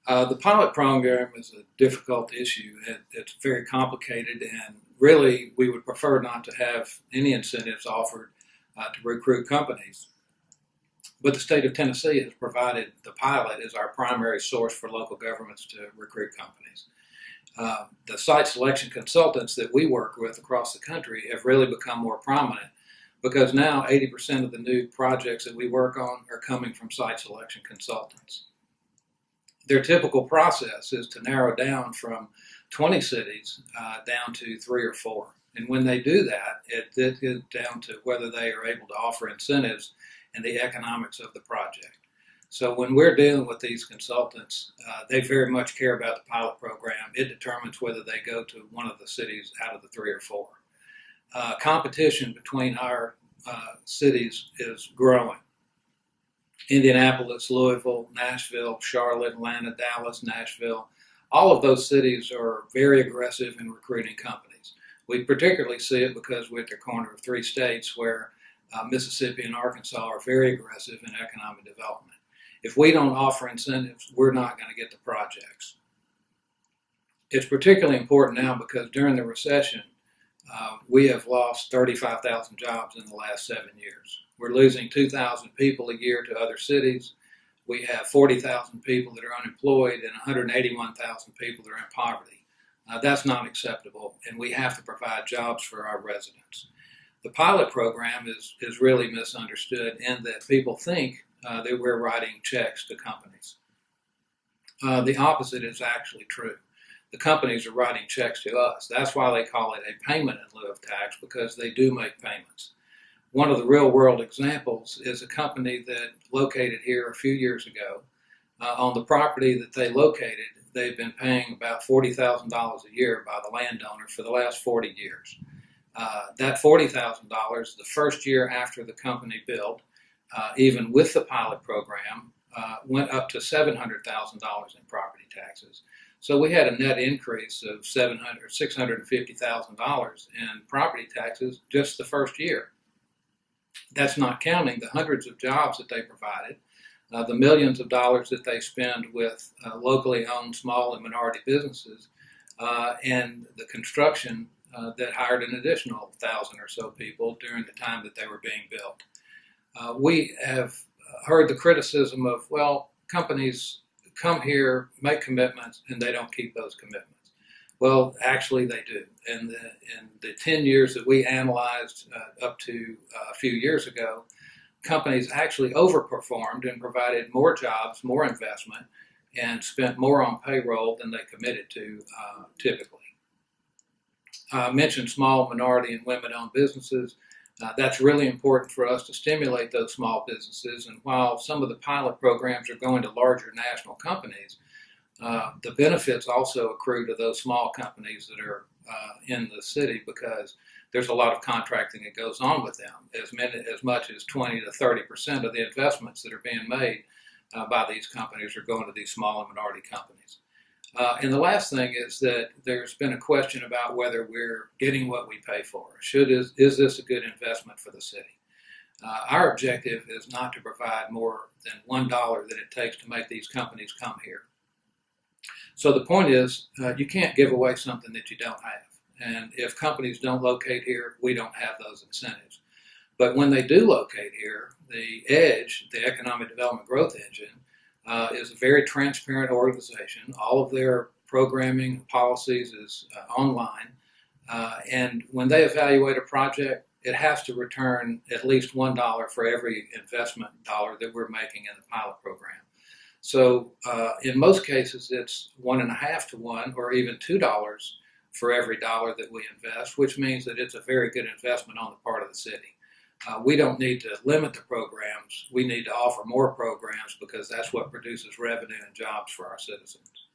The pilot program is a difficult issue. It's very complicated, and really we would prefer not to have any incentives offered to recruit companies. But the state of Tennessee has provided the pilot as our primary source for local governments to recruit companies. The site selection consultants that we work with across the country have really become more prominent because now 80% of the new projects that we work on are coming from site selection consultants. Their typical process is to narrow down from 20 cities down to 3 or 4. And when they do that, it is down to whether they are able to offer incentives and the economics of the project. So when we're dealing with these consultants, they very much care about the pilot program. It determines whether they go to one of the cities out of the 3 or 4. Competition between our cities is growing. Indianapolis, Louisville, Nashville, Charlotte, Atlanta, Dallas, Nashville, all of those cities are very aggressive in recruiting companies. We particularly see it because we're at the corner of 3 states where Mississippi and Arkansas are very aggressive in economic development. If we don't offer incentives, we're not going to get the projects. It's particularly important now because during the recession, we have lost 35,000 jobs in the last 7 years. We're losing 2,000 people a year to other cities. We have 40,000 people that are unemployed and 181,000 people that are in poverty. That's not acceptable, and we have to provide jobs for our residents. The pilot program is really misunderstood in that people think that we're writing checks to companies. The opposite is actually true. The companies are writing checks to us. That's why they call it a payment in lieu of tax, because they do make payments. One of the real world examples is a company that located here a few years ago. On the property that they located, they've been paying about $40,000 a year by the landowner for the last 40 years. That $40,000, the first year after the company built, even with the pilot program, went up to $700,000 in property taxes. So we had a net increase of $650,000 in property taxes just the first year. That's not counting the hundreds of jobs that they provided, the millions of dollars that they spend with locally owned small and minority businesses, and the construction that hired an additional 1,000 or so people during the time that they were being built. We have heard the criticism of, well, companies come here, make commitments, and they don't keep those commitments. Well, actually they do. In the 10 years that we analyzed up to a few years ago, companies actually overperformed and provided more jobs, more investment, and spent more on payroll than they committed to typically. I mentioned small, minority, and women-owned businesses. That's really important for us to stimulate those small businesses. And while some of the pilot programs are going to larger national companies, the benefits also accrue to those small companies that are in the city because there's a lot of contracting that goes on with them. As much as 20 to 30% of the investments that are being made by these companies are going to these small and minority companies. And the last thing is that there's been a question about whether we're getting what we pay for. Is this a good investment for the city? Our objective is not to provide more than $1 that it takes to make these companies come here. So the point is, you can't give away something that you don't have. And if companies don't locate here, we don't have those incentives. But when they do locate here, the EDGE, the Economic Development Growth Engine, is a very transparent organization. All of their programming and policies is online. And when they evaluate a project, it has to return at least $1 for every investment dollar that we're making in the pilot program. So in most cases, it's 1.5 to 1 or even $2 for every dollar that we invest, which means that it's a very good investment on the part of the city. We don't need to limit the programs. We need to offer more programs because that's what produces revenue and jobs for our citizens.